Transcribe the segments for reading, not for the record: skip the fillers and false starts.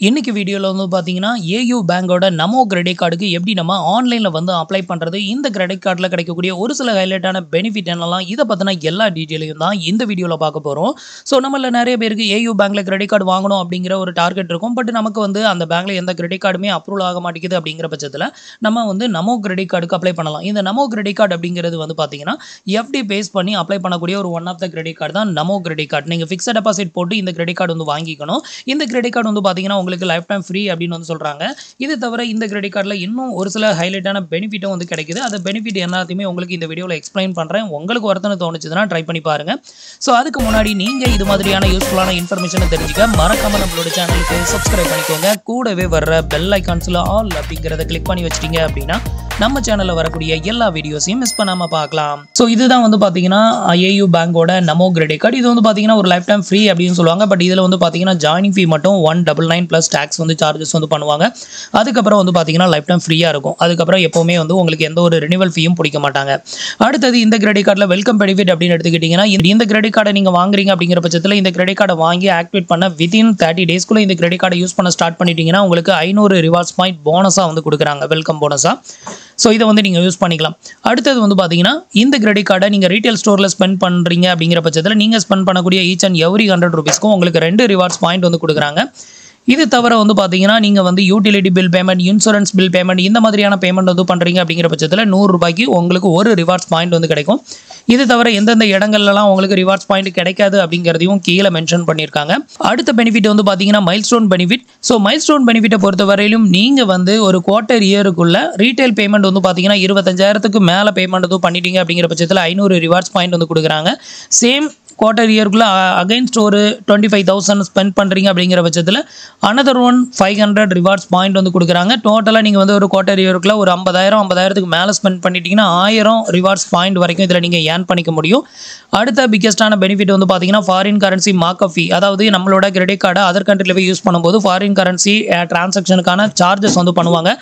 இன்னைக்கு வீடியோல வந்து பாத்தீங்கன்னா ஏயு பேங்கோட நமோ கிரெடிட் கார்டுக்கு எப்படி நம்ம ஆன்லைன்ல வந்து அப்ளை பண்றது, இந்த கிரெடிட் கார்டுல கிடைக்கக்கூடிய ஒரு சில ஹைலைட்டான பெனிஃபிட் என்னலாம், இதை பத்தின எல்லா டீட்டெயிலையும் தான் இந்த வீடியோல பார்க்க போறோம். ஸோ நம்மள நிறைய பேருக்கு ஏயு பேங்க்ல கிரெடிட் கார்டு வாங்கணும் அப்படிங்கிற ஒரு டார்கெட் இருக்கும். பட் நமக்கு வந்து அந்த பேங்க்ல எந்த கிரெடிட் கார்டுமே அப்ரூவல் ஆக மாட்டேங்குது அப்படிங்கிற பட்சத்தில் நம்ம வந்து நமோ கிரெடிட் கார்டுக்கு அப்ளை பண்ணலாம். இந்த நமோ கிரெடிட் கார்டு அப்படிங்கிறது வந்து பாத்தீங்கன்னா எஃப்டி பேஸ் பண்ணி அப்ளை பண்ணக்கூடிய ஒரு one of the credit card தான் நமோ கிரெடிட் கார்டு. நீங்க ஃபிக்ஸட் டெபாசிட் போட்டு இந்த கிரெடிட் கார்டு வந்து வாங்கிக்கணும். இந்த கிரெடிட் கார்டு வந்து பாத்தீங்கன்னா உங்களுக்கு லைஃப் டைம் ஃப்ரீ அப்படின்னு வந்து சொல்றாங்க. இது தவிர இந்த கிரெடிட் கார்டில் இன்னும் ஒரு சில ஹைலைட்டான பெனிஃபிட்டும் வந்து கிடைக்குது. அந்த பெனிஃபிட் எல்லாத்தையுமே உங்களுக்கு இந்த வீடியோவில் எக்ஸ்பிளைன் பண்ணுறேன். உங்களுக்கு ஒருத்தனை தோணுச்சுன்னா ட்ரை பண்ணி பாருங்க. ஸோ அதுக்கு முன்னாடி நீங்கள் இது மாதிரியான யூஸ்ஃபுல்லான இன்ஃபர்மேஷனை தெரிஞ்சுக்க மறக்காம நம்மளோட சேனலுக்கு சப்ஸ்கிரைப் பண்ணிக்கோங்க. கூடவே வர்ற பெல் ஐகான்ஸில் ஆல் அப்படிங்கிறத கிளிக் பண்ணி வச்சிட்டீங்க அப்படின்னா நம்ம சேனலில் வரக்கூடிய எல்லா வீடியோஸையும் மிஸ் பண்ணாமல் பார்க்கலாம். ஸோ இதுதான் வந்து பார்த்தீங்கன்னா ஏயு பேங்கோட நமோ கிரெடிட் கார்டு. இது வந்து பார்த்தீங்கன்னா ஒரு லைஃப் டைம் ஃப்ரீ அப்படின்னு சொல்லுவாங்க. பட் இதில் வந்து பார்த்தீங்கன்னா ஜாயினிங் ஃபீ மட்டும் 199 ப்ளஸ் டேக்ஸ் வந்து சார்ஜஸ் வந்து பண்ணுவாங்க. அதுக்கப்புறம் வந்து பார்த்தீங்கன்னா லைஃப் டைம் ஃப்ரீயாக இருக்கும். அதுக்கப்புறம் எப்போவுமே வந்து உங்களுக்கு எந்த ஒரு ரினிவல் ஃபீயும் பிடிக்க மாட்டாங்க. அடுத்தது இந்த கிரெடிட் கார்டில் வெல்கம் பெனிஃபிட் அப்படின்னு எடுத்துக்கிட்டிங்கன்னா, இந்த கிரெடிட் கார்டை நீங்கள் வாங்குறீங்க அப்படிங்கிற பட்சத்தில் இந்த கிரெடிட் கார்டை வாங்கி ஆக்டிவேட் பண்ண வித்தின் 30 டேஸ்க்குள்ளே இந்த கிரெடிட் கார்டை யூஸ் பண்ண ஸ்டார்ட் பண்ணிட்டீங்கன்னா உங்களுக்கு 500 ரிவார்ட்ஸ் பாயிண்ட் போனஸாக வந்து கொடுக்குறாங்க, வெல்கம் போனஸாக. ஸோ இதை வந்து நீங்கள் யூஸ் பண்ணிக்கலாம். அடுத்தது வந்து பார்த்தீங்கன்னா இந்த கிரெடிட் கார்டை நீங்கள் ரீட்டைல் ஸ்டோரில் ஸ்பெண்ட் பண்ணுறீங்க அப்படிங்கிற பட்சத்தில் நீங்கள் ஸ்பெண்ட் பண்ணக்கூடிய ஈச் அண்ட் எவ்ரி 100 ரூபீஸ்க்கும் உங்களுக்கு 2 ரிவார்ட்ஸ் பாயிண்ட் வந்து கொடுக்குறாங்க. இது தவிர வந்து பார்த்தீங்கன்னா நீங்கள் வந்து utility bill payment, insurance bill payment, இந்த மாதிரியான பேமெண்ட் வந்து பண்ணுறீங்க அப்படிங்கிற பட்சத்தில் 100 ரூபாய்க்கு உங்களுக்கு ஒரு ரிவார்ட்ஸ் பாயிண்ட் வந்து கிடைக்கும். இது தவிர எந்தெந்த இடங்கள்லாம் உங்களுக்கு ரிவார்ட்ஸ் பாயிண்ட் கிடைக்காது அப்படிங்கிறதையும் கீழே மென்ஷன் பண்ணியிருக்காங்க. அடுத்த பெனிஃபிட் வந்து பார்த்தீங்கன்னா மைல்ஸ்டோன் பெனிஃபிட். ஸோ மைல்ஸ்டோன் பெனிஃபிட்டை பொறுத்த வரையிலும் நீங்கள் வந்து ஒரு குவார்ட்டர் இயருக்குள்ள ரீட்டைல் பேமெண்ட் வந்து பார்த்தீங்கன்னா 25,000க்கு மேலே பேமெண்ட் வந்து பண்ணிட்டீங்க அப்படிங்கிற பட்சத்தில் 500 ரிவார்ட்ஸ் பாயிண்ட் வந்து கொடுக்குறாங்க. சேம் குவார்ட்டர் இயருக்குள்ள அகைன்ஸ்ட் ஒரு 25,000 ஸ்பெண்ட் பண்ணுறீங்க அப்படிங்கிற பட்சத்தில் another 500 ரிவார்ட்ஸ் பாயிண்ட் வந்து கொடுக்குறாங்க. டோட்டலாக நீங்கள் வந்து ஒரு குவார்ட்டர் இயருக்குள்ள ஒரு 50,000க்கு மேலே ஸ்பெண்ட் பண்ணிட்டீங்கன்னா 1000 ரிவார்ட்ஸ் பாயிண்ட் வரைக்கும் இதில் நீங்கள் ஏர்ன் பண்ணிக்க முடியும். அடுத்த பிக்கெஸ்டான பெனிஃபிட் வந்து பார்த்தீங்கன்னா ஃபாரின் கரன்சி மார்க்அப் ஃபீ. அதாவது நம்மளோட கிரெடிட் கார்டை அதர் கண்ட்ரியில் போய் யூஸ் பண்ணும்போது ஃபாரின் கரன்சி டிரான்சாக்ஷனுக்கான சார்ஜஸ் வந்து பண்ணுவாங்க.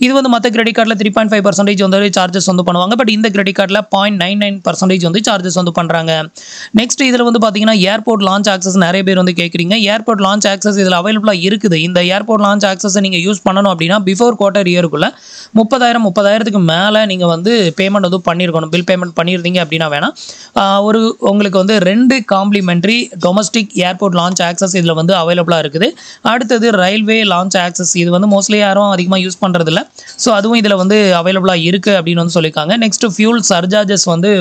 இது வந்து மற்ற கிரெடிட் கார்டில் 3.5% வந்து சார்ஜஸ் வந்து பண்ணுவாங்க. பட் இந்த கிரெடிட் கார்டில் 0.99% வந்து சார்ஜஸ் வந்து பண்ணுறாங்க. நெக்ஸ்ட் இதில் வந்து பார்த்தீங்கன்னா ஏர்போர்ட் லான்ச் ஆக்சஸ் நிறைய பேர் வந்து கேட்குறீங்க. ஏர்போர்ட் லான்ச் ஆக்சஸ் இதில் அவைலபிளாக இருக்குது. இந்த ஏர்போர்ட் லான்ச் ஆக்சஸை நீங்கள் யூஸ் பண்ணணும் அப்படின்னா பிஃபோர் குவார்ட்டர் இயருக்குள்ள 30,000க்கு மேலே நீங்கள் வந்து பேமெண்ட் வந்து பண்ணியிருக்கணும். பில் பேமெண்ட் பண்ணியிருந்தீங்க அப்படின்னா வேணால் ஒரு உங்களுக்கு வந்து 2 complimentary domestic airport lounge access இதில் வந்து அவைலபிளாக இருக்குது. அடுத்தது ரயில்வே லான்ச் ஆக்சஸ், இது வந்து மோஸ்ட்லி யாரும் அதிகமாக யூஸ் பண்ணுறதில்ல. ஸோ அதுவும் இதில் வந்து அவைலபிளாக இருக்குது அப்படின்னு வந்து சொல்லியிருக்காங்க. நெக்ஸ்ட் ஃபியூல் சர்ஜார்ஜஸ் வந்து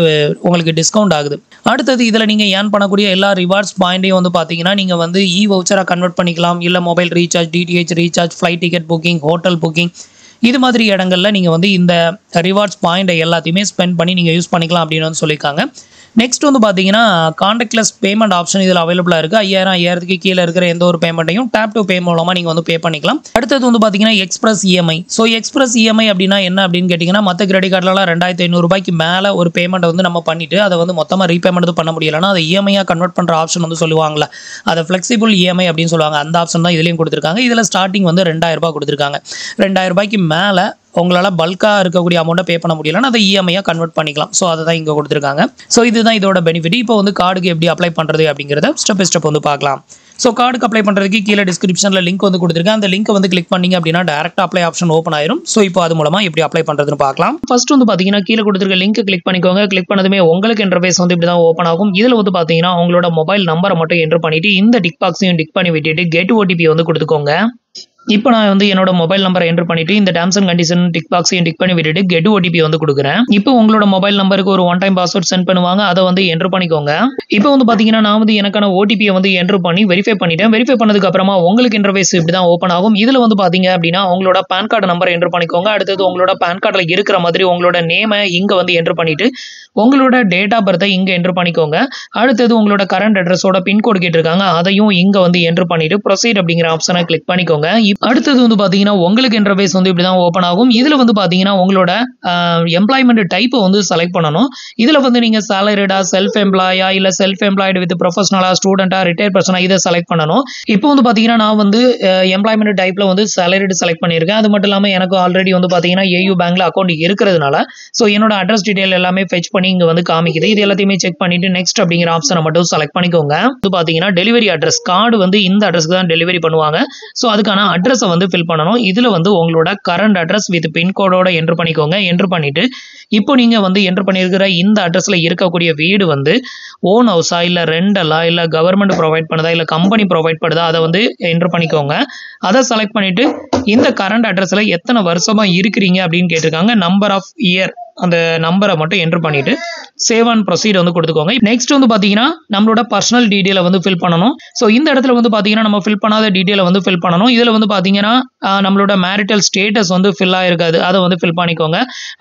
உங்களுக்கு டிஸ்கவுண்ட் ஆகுது. அடுத்தது இதில் நீங்கள் ஏர்ன் பண்ணக்கூடிய எல்லா ரிவார்ட்ஸ் பாயிண்ட்டையும் வந்து பார்த்தீங்கன்னா நீங்கள் வந்து வவுச்சராக கன்வெர்ட் பண்ணிக்கலாம். இல்லை mobile recharge, DTH recharge, flight ticket booking, hotel booking, இது மாதிரி இடங்களில் நீங்கள் வந்து இந்த ரிவார்ட்ஸ் பாயிண்டை எல்லாத்தையுமே ஸ்பெண்ட் பண்ணி நீங்கள் யூஸ் பண்ணிக்கலாம் அப்படின்னு வந்து சொல்லியிருக்காங்க. நெக்ஸ்ட் வந்து பார்த்தீங்கன்னா கான்டாக்ட்லெஸ் பேமெண்ட் ஆப்ஷன் இதில் அவைலபிளாக இருக்குது. 5000க்கு கீழே இருக்கிற எந்த ஒரு பேமெண்ட்டையும் டேப் டு பே மூலமாக நீங்கள் வந்து பே பண்ணிக்கலாம். அடுத்தது வந்து பார்த்தீங்கன்னா express EMI. So express EMI அப்படின்னா என்ன அப்படின்னு கேட்டிங்கன்னா, மற்ற கிரெடிட் கார்டிலலாம் 2,500 ரூபாய்க்கு மேலே ஒரு பேமெண்ட்டை வந்து நம்ம பண்ணிவிட்டு அதை வந்து மொத்தமாக ரீபேமெண்ட் பண்ண முடியலைன்னா அதை இஎம்ஐயாக கன்வெர்ட் பண்ணுற ஆப்ஷன் வந்து சொல்லுவாங்களா, அதை ஃப்ளெக்சிபிள் இஎம்ஐ அப்படின்னு சொல்லுவாங்க. அந்த ஆப்ஷன் தான் இதுலேயும் கொடுத்துருக்காங்க. இதில் ஸ்டார்டிங் வந்து 2,000 ரூபாய் கொடுத்துருக்காங்க. 2,000 ரூபாய்க்கு மேலே உங்களால் பல்காக இருக்கக்கூடிய அமௌண்ட்டை பே பண்ண முடியலன்னா அதை இஎம்ஐயாக கன்வெர்ட் பண்ணிக்கலாம். ஸோ அதை தான் இங்கே கொடுத்துருக்காங்க. ஸோ இதுதான் இதோட பெனிஃபிட். இப்போ வந்து கார்டுக்கு எப்படி அப்ளை பண்ணுறது அப்படிங்கிறத ஸ்டெப் பை ஸ்டெப் வந்து பார்க்கலாம். ஸோ கார்டுக்கு அப்ளை பண்ணுறதுக்கு கீழே டிஸ்கிரிப்ஷனில் லிங்க் வந்து கொடுத்துருக்கேன். அந்த லிங்க் வந்து கிளிக் பண்ணிங்க அப்படின்னா டேரக்ட் அப்ளை ஆப்ஷன் ஓப்பன் ஆயிரும். ஸோ இப்போ அது மூலமாக எப்படி அப்ளை பண்ணுறதுன்னு பார்க்கலாம். ஃபர்ஸ்ட் வந்து பார்த்தீங்கன்னா கீழே கொடுத்துருக்க லிங்க் கிளிக் பண்ணிக்கோங்க. கிளிக் பண்ணதுமே உங்களுக்கு இன்டர்ஃபேஸ் வந்து இப்படி தான் ஓப்பன் ஆகும். இதில் வந்து பார்த்தீங்கன்னா உங்களோட மொபைல் நம்பரை மட்டும் என்டர் பண்ணிட்டு இந்த டிக் பாக்ஸையும் டிக் பண்ணி விட்டுட்டு கெட் ஓடிபி வந்து கொடுத்துக்கோங்க. இப்போ நான் வந்து என்னோட மொபைல் நம்பரை என்டர் பண்ணிட்டு இந்த டேர்ம்ஸ் அண்ட் கண்டிஷன் டிக் பாக்ஸையும் டிக் பண்ணி விட்டுட்டு கெட் ஓடிபி வந்து கொடுக்குறேன். இப்போ உங்களோட மொபைல் நம்பருக்கு ஒரு 1 டைம் பாஸ்வேர்ட் சென்ட் பண்ணுவாங்க. அதை வந்து என்டர் பண்ணிக்கோங்க. இப்போ வந்து பார்த்தீங்கன்னா நான் வந்து எனக்கான ஓடிபியை வந்து என்டர் பண்ணி வெரிஃபை பண்ணிட்டேன். வெரிஃபை பண்ணதுக்கு அப்புறமா உங்களுக்கு இன்டர்ஃபேஸ் இப்படி தான் ஓப்பன் ஆகும். இதில் வந்து பார்த்தீங்க அப்படின்னா உங்களோட பேன் கார்டு நம்பரை என்டர் பண்ணிக்கோங்க. அடுத்தது உங்களோட பேன் கார்டில் இருக்கிற மாதிரி உங்களோட நேமை இங்கே வந்து என்டர் பண்ணிட்டு உங்களோட டேட் ஆஃப் பர்த்தை இங்கே என்டர் பண்ணிக்கோங்க. அடுத்தது உங்களோட கரண்ட் அட்ரஸோட பின்கோடு கேட்டிருக்காங்க, அதையும் இங்கே வந்து என்டர் பண்ணிட்டு ப்ரொசீட் அப்படிங்கிற ஆப்ஷனை கிளிக் பண்ணிக்கோங்க. அடுத்தது வந்து பார்த்தீங்கன்னா உங்களுக்கு இன்டர்ஃபேஸ் வந்து இப்படி தான் ஓப்பன் ஆகும். இதில் வந்து பார்த்தீங்கன்னா உங்களோட எம்ப்ளாய்மெண்ட் டைப்பை வந்து செலக்ட் பண்ணணும். இதில் வந்து நீங்கள் சேலரிடா, செல்ஃப் எம்ப்ளாயா, இல்லை செல்ஃப் எம்ப்ளாய்டு வித் ப்ரொஃபஷனலா, ஸ்டூடெண்ட்டா, ரிட்டையர் பர்சனா இதை செலக்ட் பண்ணணும். இப்போ வந்து பார்த்தீங்கன்னா நான் வந்து எம்ப்ளாய்மெண்ட் டைப்பில் வந்து சேலரிடு செலக்ட் பண்ணியிருக்கேன். அது மட்டும் இல்லாமல் எனக்கு ஆல்ரெடி வந்து பார்த்தீங்கன்னா ஏயு பேங்க்ல அக்கௌண்ட் இருக்கிறதுனால ஸோ என்னோட அட்ரஸ் டீடைல் எல்லாமே ஃபெச் பண்ணி இங்கே வந்து காமிக்குது. இது எல்லாத்தையுமே செக் பண்ணிட்டு நெக்ஸ்ட் அப்படிங்கிற ஆப்ஷனை மட்டும் செலக்ட் பண்ணிக்கோங்க. வந்து பார்த்தீங்கன்னா டெலிவரி அட்ரஸ் கார்டு வந்து இந்த அட்ரஸ்க்கு தான் டெலிவரி பண்ணுவாங்க. ஸோ அதுக்கான அட்ரஸை வந்து ஃபில் பண்ணணும். இதில் வந்து உங்களோட கரண்ட் அட்ரஸ் வித் பின்கோடோட என்ட்ரு பண்ணிக்கோங்க. என்ட்ரு பண்ணிட்டு இப்போ நீங்கள் வந்து என்ட்ரு பண்ணியிருக்கிற இந்த அட்ரஸில் இருக்கக்கூடிய வீடு வந்து ஓன் ஹவுஸா, இல்லை ரெண்டலா, இல்லை கவர்மெண்ட் ப்ரொவைட் பண்ணுதா, இல்லை கம்பெனி ப்ரொவைட் பண்ணுதா, அதை வந்து என்ட்ரு பண்ணிக்கோங்க. அதை செலக்ட் பண்ணிட்டு இந்த கரண்ட் அட்ரஸில் எத்தனை வருஷமாக இருக்கிறீங்க அப்படின்னு கேட்டிருக்காங்க. நம்பர் ஆஃப் இயர் அந்த நம்பரை மட்டும் என்ட்ரு பண்ணிட்டு சேவ் அண்ட் ப்ரொசீட் வந்து கொடுத்துக்கோங்க. நெக்ஸ்ட் வந்து பார்த்தீங்கன்னா நம்மளோட பர்சனல் டீட்டெயிலை வந்து ஃபில் பண்ணணும். ஸோ இந்த இடத்துல வந்து பார்த்தீங்கன்னா நம்ம ஃபில் பண்ணாத டீட்டெயிலை வந்து ஃபில் பண்ணணும். இதில் வந்து பார்த்தீங்கன்னா நம்மளோட மேரிட்டல் ஸ்டேட்டஸ் வந்து ஃபில் ஆகிருக்காது, அதை வந்து ஃபில் பண்ணிக்கோங்க.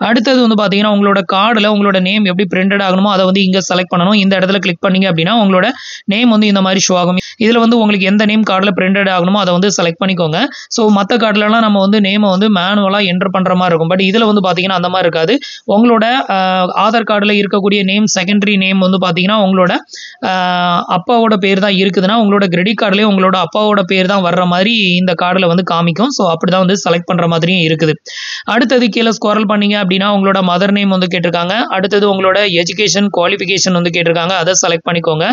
அடுத்தது வந்து பார்த்தீங்கன்னா உங்களோட கார்டில் உங்களோட நேம் எப்படி பிரிண்டட் ஆகணுமோ அதை வந்து இங்கே செலக்ட் பண்ணணும். இந்த இடத்துல கிளிக் பண்ணீங்க அப்படின்னா உங்களோட நேம் வந்து இந்த மாதிரி ஷோ ஆகும். இதில் வந்து உங்களுக்கு எந்த நேம் கார்டில் பிரிண்டட் ஆகணுமோ அதை வந்து செலக்ட் பண்ணிக்கோங்க. ஸோ மற்ற கார்டிலலாம் நம்ம வந்து நேமை வந்து மேனுவலாக என்ட்ரு பண்ணுற மாதிரி இருக்கும். பட் இதில் வந்து பார்த்தீங்கன்னா அந்த மாதிரி இருக்காது. உங்களோட ஆதார் கார்டில் இருக்கக்கூடிய நேம் செகண்டரி நேம் வந்து பார்த்தீங்கன்னா உங்களோட அப்பாவோட பேர் தான் இருக்குதுன்னா உங்களோட கிரெடிட் கார்டுலேயே உங்களோட அப்பாவோட பேர் தான் வர்ற மாதிரி இந்த கார்டில் வந்து காமிக்கும். ஸோ அப்படி தான் வந்து செலக்ட் பண்ணுற மாதிரியும் இருக்குது. அடுத்தது கீழே ஸ்க்ரோல் பண்ணீங்க அப்படின்னா உங்களோட மதர் நேம் வந்து கேட்டிருக்காங்க. அடுத்தது உங்களோட எஜுகேஷன் குவாலிஃபிகேஷன் வந்து கேட்டிருக்காங்க, அதை செலக்ட் பண்ணிக்கோங்க.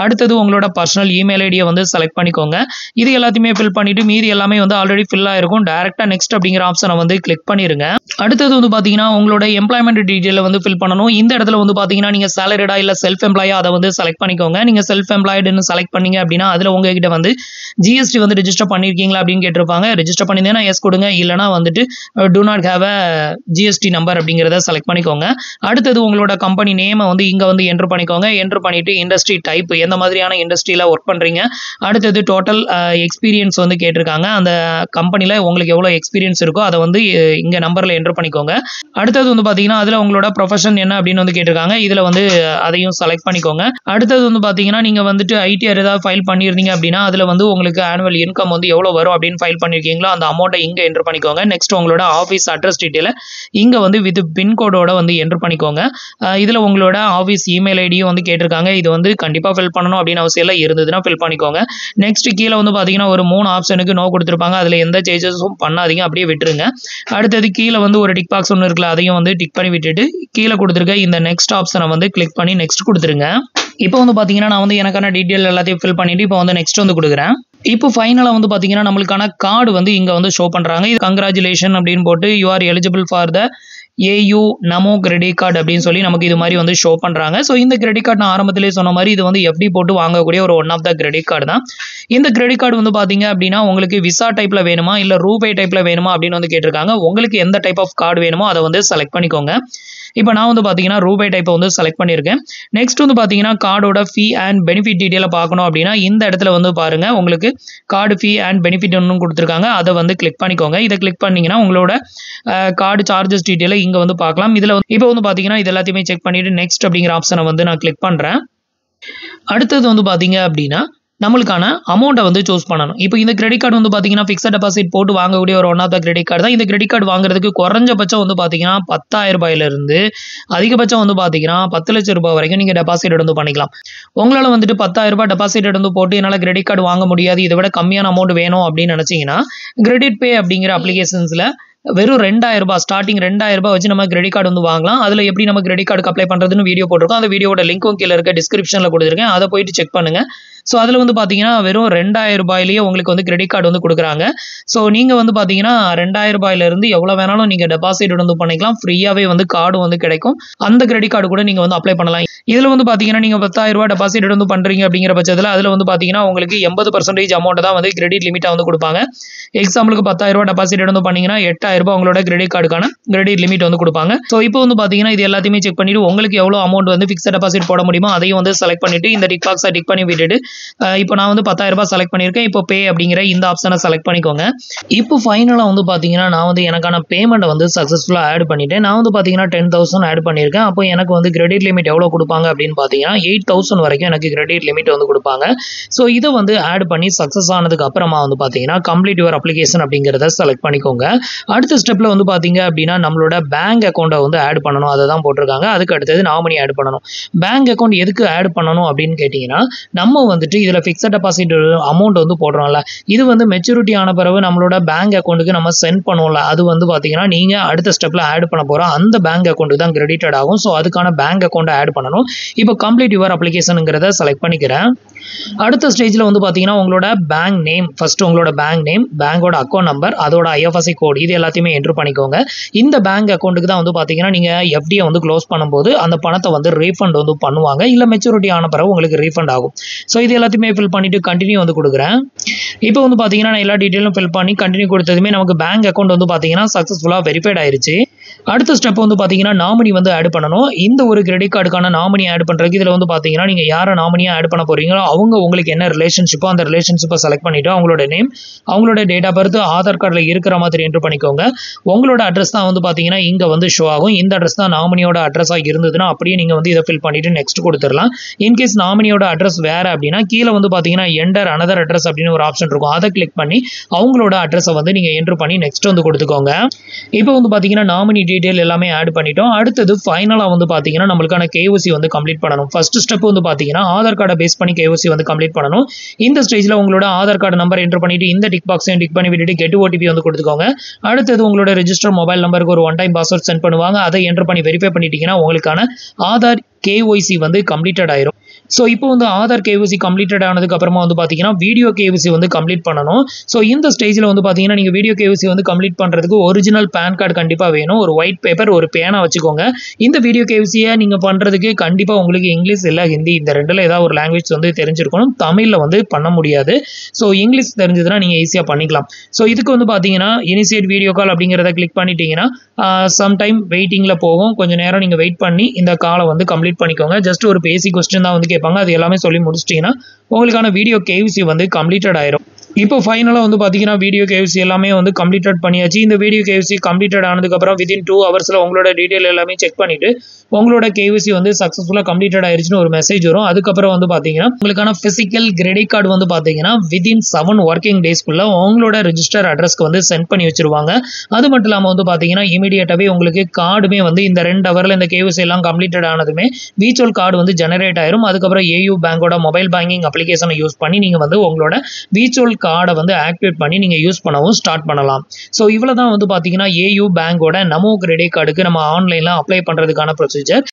அடுத்தது உங்களோட பர்சனல் இமெயில் ஐடியை வந்து செலக்ட் பண்ணிக்கோங்க. இது எல்லாத்தையுமே ஃபில் பண்ணிட்டு மீதி எல்லாமே வந்து ஆல்ரெடி ஃபில் ஆயிருக்கும். டைரக்டாக நெக்ஸ்ட் அப்படிங்கிற ஆப்ஷனை வந்து கிளிக் பண்ணிருங்க. அடுத்தது வந்து பார்த்தீங்கன்னா உங்களோட எம்ப்ளாய்மெண்ட் டீட்டெயிலை வந்து ஃபில் பண்ணணும். இந்த இடத்துல வந்து பார்த்தீங்கன்னா நீங்கள் சேலரிடா இல்லை செல்ஃப் எம்ப்ளாயா அதை வந்து செலக்ட் பண்ணிக்கோங்க. நீங்கள் செல்ஃப் எம்ப்ளாய்டுன்னு செலக்ட் பண்ணீங்க அப்படின்னா அதில் உங்ககிட்ட வந்து ஜிஎஸ்டி வந்து ரெஜிஸ்டர் பண்ணியிருக்கீங்களா அப்படின்னு கேட்டிருப்பாங்க. ரெஜிஸ்டர் பண்ணியிருந்தேன்னா எஸ் கொடுங்க, இல்லைனா வந்துட்டு do not have a GST number அப்படிங்கிறத செலக்ட் பண்ணிக்கோங்க. அடுத்தது உங்களோட கம்பெனி நேமை வந்து இங்கே வந்து என்ட்ரு பண்ணிக்கோங்க. என்ட்ரு பண்ணிட்டு இண்டஸ்ட்ரி டைப் எந்த மாதிரியான இண்டஸ்ட்ரியில் ஒர்க் பண்ணுறீங்க. அடுத்தது டோட்டல் எக்ஸ்பீரியன்ஸ் வந்து கேட்டிருக்காங்க. அந்த கம்பெனியில் உங்களுக்கு எவ்வளோ எக்ஸ்பீரியன்ஸ் இருக்கோ அதை வந்து இங்கே நம்பரில் என்ட்ரு பண்ணிக்கோங்க. அடுத்தது வந்து பார்த்தீங்கன்னா அதில் உங்களோட ப்ரொஃபஷன் என்ன அப்படின்னு வந்து கேட்டிருக்காங்க. இதில் வந்து அதையும் செலக்ட் பண்ணிக்கோங்க. அடுத்தது வந்து பார்த்தீங்கன்னா நீங்கள் வந்துட்டு ஐடிஆர் ஏதாவது ஃபைல் பண்ணியிருந்தீங்க அப்படின்னா அதில் வந்து உங்களுக்கு ஆனுவல் இன்கம் வந்து எவ்வளோ வரும் அப்படின்னு ஃபைல் பண்ணியிருக்கீங்களோ அந்த அமௌண்ட்டை இங்கே என்ட்ரு பண்ணிக்கோங்க. நெக்ஸ்ட் உங்களோட ஆஃபீஸ் அட்ரஸ் டீட்டெயிலை இங்கே வந்து வித் பின்கோடோட வந்து என்ட்ரு பண்ணிக்கோங்க. இதில் உங்களோட ஆஃபீஸ் இமெயில் ஐடியும் வந்து கேட்டிருக்காங்க. இது வந்து கண்டிப்பாக ஃபில் பண்ணணும் அப்படின்னு அவசியம் இல்லை, இருந்ததுன்னா ஃபில் பண்ணிக்கோங்க. நெக்ஸ்ட் கீழே வந்து பார்த்தீங்கன்னா ஒரு 3 ஆப்ஷனுக்கு நோ கொடுத்துருப்பாங்க. அதில் எந்த சேஞ்சஸும் பண்ணாதீங்க, அப்படியே விட்டுருங்க. அடுத்தது கீழே வந்து ஒரு டிக் பாக்ஸ் ஒன்று இருக்குல்ல, அதையும் வந்து டிக் பண்ணி விட்டுட்டு கீழே கொடுத்துருக்க இந்த நெக்ஸ்ட் ஆப்ஷனை வந்து கிளிக் பண்ணி நெக்ஸ்ட் கொடுத்துருங்க. இப்போ வந்து பார்த்தீங்கன்னா நான் வந்து எனக்கான டீட்டெயில் எல்லாத்தையும் ஃபில் பண்ணிட்டு இப்போ வந்து நெக்ஸ்ட் வந்து கொடுக்குறேன். இப்போ ஃபைனலாக வந்து பார்த்தீங்கன்னா நம்மளுக்கான கார்டு வந்து இங்கே வந்து ஷோ பண்ணுறாங்க. இது கங்க்ராச்சுலேஷன் அப்படின்னு போட்டு you are eligible for the AU Namo credit card அப்படின்னு சொல்லி நமக்கு இது மாதிரி வந்து ஷோ பண்ணுறாங்க. ஸோ இந்த கிரெடிட் கார்டு நான் ஆரம்பத்திலே சொன்ன மாதிரி இது வந்து எஃப்டி போட்டு வாங்கக்கூடிய ஒரு one of the credit card தான். இந்த கிரெடிட் கார்டு வந்து பார்த்தீங்க அப்படின்னா உங்களுக்கு விசா டைப்பில் வேணுமா இல்லை ரூபே டைப்பில் வேணுமா அப்படின்னு வந்து கேட்டிருக்காங்க. உங்களுக்கு எந்த டைப் ஆஃப் கார்டு வேணுமோ அதை வந்து செலக்ட் பண்ணிக்கோங்க. இப்போ நான் வந்து பார்த்தீங்கன்னா ரூபே டைப்பை வந்து செலக்ட் பண்ணியிருக்கேன். நெக்ஸ்ட் வந்து பார்த்தீங்கன்னா கார்டோட ஃபீ அண்ட் பெனிஃபிட் டீட்டெயிலை பார்க்கணும் அப்படின்னா இந்த இடத்துல வந்து பாருங்கள், உங்களுக்கு கார்டு ஃபீ அண்ட் பெனிஃபிட் ஒன்று கொடுத்துருக்காங்க. அதை வந்து கிளிக் பண்ணிக்கோங்க. இதை கிளிக் பண்ணிங்கன்னா உங்களோட கார்டு சார்ஜஸ் டீட்டெயிலை இங்கே வந்து பார்க்கலாம். இதில் வந்து இப்போ வந்து பார்த்தீங்கன்னா இது எல்லாத்தையுமே செக் பண்ணிவிட்டு நெக்ஸ்ட் அப்படிங்கிற ஆப்ஷனை வந்து நான் கிளிக் பண்ணுறேன். அடுத்தது வந்து பார்த்தீங்க அப்படின்னா நம்மளுக்கான அமௌண்ட்டை வந்து சூஸ் பண்ணணும். இப்போ இந்த கிரெடிட் கார்டு வந்து பார்த்தீங்கன்னா ஃபிக்ஸட் டெபாசிட் போட்டு வாங்கக்கூடிய ஒரு one of the credit card தான். இந்த கிரெடிட் கார்டு வாங்குறதுக்கு குறைஞ்சபட்சம் வந்து பார்த்தீங்கன்னா 10,000 ரூபாயிலிருந்து அதிகபட்சம் வந்து பார்த்தீங்கன்னா 10 லட்சம் ரூபாய் வரைக்கும் நீங்கள் டெபாசிட் எடுத்து பண்ணிக்கலாம். உங்களால் வந்துட்டு 10,000 ரூபாய் டெபாசிட் எடுத்து போட்டு என்னால் கிரெடிட் கார்டு வாங்க முடியாது, இதை விட கம்மியான அமௌண்ட் வேணும் அப்படின்னு நினச்சிங்கன்னா கிரெடிட் பே அப்படிங்கிற அப்ளிகேஷன்ஸில் வெறும் 2,000 ரூபாய் ஸ்டார்டிங் 2,000 ரூபாய் வச்சு நம்ம கிரெடிட் கார்டு வந்து வாங்கலாம். அதில் எப்படி நம்ம கிரெடிட் கார்டுக்கு அப்ளை பண்ணுறதுன்னு வீடியோ போட்டிருக்கோம். அந்த வீடியோட லிங்க்கும் கீழே இருக்க டிஸ்கிரிப்ஷனில் கொடுத்துருக்கேன், அதை போயிட்டு செக் பண்ணுங்கள். ஸோ அதில் வந்து பார்த்தீங்கன்னா வெறும் 2,000 ரூபாயிலேயே உங்களுக்கு வந்து கிரெடிட் கார்டு வந்து கொடுக்குறாங்க. ஸோ நீங்கள் வந்து பார்த்தீங்கன்னா 2,000 ரூபாயிலிருந்து எவ்வளோ வேணாலும் நீங்கள் டெபாசிட் வந்து பண்ணிக்கலாம். ஃப்ரீயாகவே வந்து கார்டு வந்து கிடைக்கும். அந்த கிரெடிட் கார்டு கூட நீங்கள் வந்து அப்ளை பண்ணலாம். இதில் வந்து பார்த்தீங்கன்னா நீங்கள் 10,000 ரூபாய் டெபாசிட் வந்து பண்ணுறீங்க அப்படிங்கிற பட்சத்தில் அதில் வந்து பார்த்தீங்கன்னா உங்களுக்கு 80% அமௌண்ட் தான் வந்து கிரெடிட் லிமிட்டாக வந்து கொடுப்பாங்க. எக்ஸாம்பிளுக்கு 10,000 ரூபாய் டெபாசிட் வந்து பண்ணிங்கன்னா 8,000 ரூபாய் உங்களோட கிரெடிட் கார்டுக்கான கிரெடிட் லிமிட் வந்து கொடுப்பாங்க. ஸோ இப்போ வந்து பார்த்தீங்கன்னா இது எல்லாத்தையுமே செக் பண்ணிட்டு உங்களுக்கு எவ்வளோ அமௌண்ட் வந்து ஃபிக்ஸட் டெபாசிட் போட முடியுமோ அதையும் வந்து செலக்ட் பண்ணிட்டு இந்த டிக் பாக்ஸை டிக் பண்ணி விட்டுட்டு இப்போ நான் வந்து 10,000 ரூபாய் செலக்ட் பண்ணியிருக்கேன். இப்போ பே அப்படிங்கிற இந்த ஆப்ஷனை செலக்ட் பண்ணிக்கோங்க. இப்போ ஃபைனலாக வந்து பார்த்தீங்கன்னா நான் வந்து எனக்கான பேமெண்ட்டை வந்து சக்ஸஸ்ஃபுல்லாக ஆட் பண்ணிட்டேன். நான் வந்து பார்த்தீங்கன்னா 10,000 ஆட் பண்ணியிருக்கேன். அப்போ எனக்கு வந்து கிரெடிட் லிமிட் எவ்வளோ கொடுப்பாங்க அப்படின்னு பார்த்தீங்கன்னா 8,000 வரைக்கும் எனக்கு கிரெடிட் லிமிட் வந்து கொடுப்பாங்க. ஸோ இதை வந்து ஆட் பண்ணி சக்ஸஸ் ஆனதுக்கு அப்புறமா வந்து பார்த்தீங்கன்னா கம்ப்ளீட் யுவர் அப்ளிகேஷன் அப்படிங்கிறத செலக்ட் பண்ணிக்கோங்க. அடுத்த ஸ்டெப்பில் வந்து பார்த்தீங்க அப்படின்னா நம்மளோட பேங்க் அக்கௌண்ட்டை வந்து ஆட் பண்ணணும். அதை தான் போட்டிருக்காங்க. அதுக்கு அடுத்தது நாமினி ஆட் பண்ணணும். பேங்க் அக்கௌண்ட் எதுக்கு ஆட் பண்ணணும் அப்படின்னு கேட்டிங்கன்னா நம்ம வந்துட்டு இதில் ஃபிக்ஸட் டெபாசிட் அமௌண்ட் வந்து போடுறோம்ல, இது வந்து மெச்சூரிட்டி ஆன பிறகு நம்மளோட பேங்க் அக்கௌண்ட்டுக்கு நம்ம சென்ட் பண்ணுவோம்ல, அது வந்து பார்த்தீங்கன்னா நீங்கள் அடுத்த ஸ்டெப்பில் ஆட் பண்ண போகிற அந்த பேங்க் அக்கௌண்ட்டுக்கு தான் கிரெடிட்டட் ஆகும். ஸோ அதுக்கான பேங்க் அக்கௌண்ட்டை ஆட் பண்ணணும். இப்போ கம்ப்ளீட் யுவர் அப்ளிகேஷனுங்கிறத செலக்ட் பண்ணிக்கிறேன். அடுத்த ஸ்டேஜில் வந்து பார்த்தீங்கன்னா உங்களோட பேங்க் நேம், ஃபர்ஸ்ட் உங்களோட பேங்க் நேம், பேங்கோட அக்கௌண்ட் நம்பர், அதோட ஐஎஃப்எஸ்சி கோட் இது எல்லாத்தையுமே என்ட்ரு பண்ணிக்கோங்க. இந்த பேங்க் அக்கௌண்ட்டுக்கு தான் வந்து பார்த்தீங்கன்னா நீங்கள் எஃப்டியை வந்து க்ளோஸ் பண்ணும்போது அந்த பணத்தை வந்து ரீஃபண்ட் வந்து பண்ணுவாங்க. இல்லை மெச்சூரிட்டி ஆன பிறகு உங்களுக்கு ரீஃபண்ட் ஆகும். ஸோ இது எல்லாத்தையுமே ஃபில் பண்ணிட்டு கண்டினியூ வந்து கொடுக்குறேன். இப்போ வந்து பார்த்தீங்கன்னா நான் எல்லா டீட்டெயிலும் ஃபில் பண்ணி கண்டினியூ கொடுத்ததுமே நமக்கு பேங்க் அக்கௌண்ட் வந்து பார்த்தீங்கன்னா சக்ஸஸ்ஃபுல்லாக வெரிஃபைட் ஆயிருச்சு. அடுத்த ஸ்டெப் வந்து பார்த்தீங்கன்னா நாமினி வந்து ஆட் பண்ணணும். இந்த ஒரு கிரெடிட் கார்டுக்கான நாமினி ஆட் பண்ணுறதுக்கு இதில் வந்து பார்த்தீங்கன்னா நீங்கள் யாரை நாமினியாக ஆட் பண்ண போகிறீங்களோ அவங்க உங்களுக்கு என்ன ரிலேஷன்ஷிப்போ அந்த ரிலேஷன்ஷிப்பை செலக்ட் பண்ணிவிட்டு அவங்களோட நேம், அவங்களோட டேட் ஆஃப் பர்த், ஆதார் கார்டில் இருக்கிற மாதிரி என்ட்ரு பண்ணிக்கோங்க. உங்களோட அட்ரஸ் தான் வந்து பார்த்தீங்கன்னா இங்கே வந்து ஷோ ஆகும். இந்த அட்ரஸ் தான் நாமினியோட அட்ரஸாக இருந்ததுன்னா அப்படியே நீங்கள் வந்து இதை ஃபில் பண்ணிவிட்டு நெக்ஸ்ட் கொடுத்துடலாம். இன்கேஸ் நாமினியோட அட்ரஸ் வேறு அப்படின்னா கீழே வந்து பார்த்தீங்கன்னா என்டர் அனதர் அட்ரஸ் அப்படின்னு ஒரு ஆப்ஷன் இருக்கும். அதை கிளிக் பண்ணி அவங்களோட அட்ரஸை வந்து நீங்கள் என்ட்ரு பண்ணி நெக்ஸ்ட் வந்து கொடுத்துக்கோங்க. இப்போ வந்து பார்த்தீங்கன்னா நாமினி டீட்டெயில் எல்லாமே ஆட் பண்ணிட்டோம். அடுத்தது ஃபைனலாக வந்து பார்த்தீங்கன்னா நம்மளுக்கான கேஒசி வந்து கம்ப்ளீட் பண்ணணும். ஃபர்ஸ்ட் ஸ்டெப் வந்து பார்த்தீங்கன்னா ஆதார் கார்டை பேஸ் பண்ணி கேஒசி வந்து கம்ப்ளீட் பண்ணணும். இந்த ஸ்டேஜில் உங்களோட ஆதார் கார்டு நம்பர் என்ட்ரு பண்ணிட்டு இந்த டிக் பாக்ஸையும் டிக் பண்ணி விட்டுட்டு கெட் ஓடிபி வந்து கொடுத்துக்கோங்க. அடுத்தது உங்களோட ரெஜிஸ்டர் மொபைல் நம்பருக்கு ஒரு ஒன் டைம் பாஸ்வேர்ட் சென்ட் பண்ணுவாங்க. அதை என்ட்ரு பண்ணி வெரிஃபை பண்ணிட்டீங்கன்னா உங்களுக்கான ஆதார் கேஒய்சி வந்து கம்ப்ளீட்டட் ஆயிரும். ஸோ இப்போ வந்து ஆதார் கேஒசி கம்ப்ளீட்டட் ஆனதுக்கு அப்புறமா வந்து பார்த்தீங்கன்னா வீடியோ கேஒசி வந்து கம்ப்ளீட் பண்ணணும். ஸோ இந்த ஸ்டேஜில் வந்து பார்த்தீங்கன்னா நீங்கள் வீடியோ கேஒசி வந்து கம்ப்ளீட் பண்ணுறதுக்கு ஒரிஜினல் பேன் கார்டு கண்டிப்பாக வேணும். ஒரு ஒயிட் பேப்பர், ஒரு பேனா வச்சுக்கோங்க. இந்த வீடியோ கேஒசியை நீங்கள் பண்ணுறதுக்கு கண்டிப்பாக உங்களுக்கு இங்கிலீஷ் இல்லை ஹிந்தி இந்த ரெண்டில் ஏதாவது ஒரு லாங்குவேஜ் வந்து தெரிஞ்சிருக்கணும். தமிழில் வந்து பண்ண முடியாது. ஸோ இங்கிலீஷ் தெரிஞ்சதுன்னா நீங்கள் ஈஸியாக பண்ணிக்கலாம். ஸோ இதுக்கு வந்து பார்த்தீங்கன்னா இனிஷியேட் வீடியோ கால் அப்படிங்கிறத கிளிக் பண்ணிட்டீங்கன்னா சம்டைம் வெயிட்டிங்கில் போகும். கொஞ்சம் நேரம் நீங்கள் வெயிட் பண்ணி இந்த காலை வந்து கம்ப்ளீட் பண்ணிக்கோங்க. ஜஸ்ட் ஒரு பேசிக் கொஸ்டின் தான் வந்து கேட்பாங்க. அது எல்லாமே சொல்லி முடிச்சிட்டிங்கன்னா உங்களுக்கான வீடியோ கேஒசி வந்து கம்ப்ளீட்டட் ஆயிரும். இப்போ ஃபைனலாக வந்து பார்த்தீங்கன்னா வீடியோ கேஒசி எல்லாமே வந்து கம்ப்ளீட்டட் பண்ணியாச்சு. இந்த வீடியோ கேஒசி கம்ப்ளீட்டட் ஆனதுக்கப்புறம் வித்தின் 2 ஹவர்ஸில் உங்களோட டீட்டெயில் எல்லாமே செக் பண்ணிவிட்டு உங்களோட கேஒசி வந்து சக்ஸஸ்ஃபுல்லாக கம்ப்ளீட்டட் ஆயிருச்சுன்னு ஒரு மெசேஜ் வரும். அதுக்கப்புறம் வந்து பார்த்தீங்கன்னா உங்களுக்கான ஃபிசிக்கல் கிரெடிட் கார்டு வந்து பார்த்தீங்கன்னா வித்தின் 7 ஒர்க்கிங் டேஸ்க்குள்ளே உங்களோட ரெஜிஸ்டர் அட்ரஸ்க்கு வந்து சென்ட் பண்ணி வச்சிருவாங்க. அது மட்டும் இல்லாமல் வந்து பார்த்தீங்கன்னா இமீடியட்டாகவே உங்களுக்கு கார்டுமே வந்து இந்த 2 ஹவரில் இந்த கேஒசி எல்லாம் கம்ப்ளீட்டட் ஆனதுமே விர்ச்சுவல் கார்டு வந்து ஜெனரேட் ஆயிரும். அதுக்கப்புறம் ஏயு பேங்கோட மொபைல் பேங்கிங் அப்ளிகேஷனை யூஸ் பண்ணி நீங்கள் வந்து உங்களோட விர்ச்சுவல் கார்டை வந்து ஆக்டிவேட் பண்ணி நீங்கள் யூஸ் பண்ணவும் ஸ்டார்ட் பண்ணலாம். ஸோ இவ்வளோ தான் வந்து பார்த்தீங்கன்னா ஏயு பேங்கோட நமோ கிரெடிட் கார்டுக்கு நம்ம ஆன்லைனில் அப்ளை பண்ணுறதுக்கான ப்ரொசீஜர்.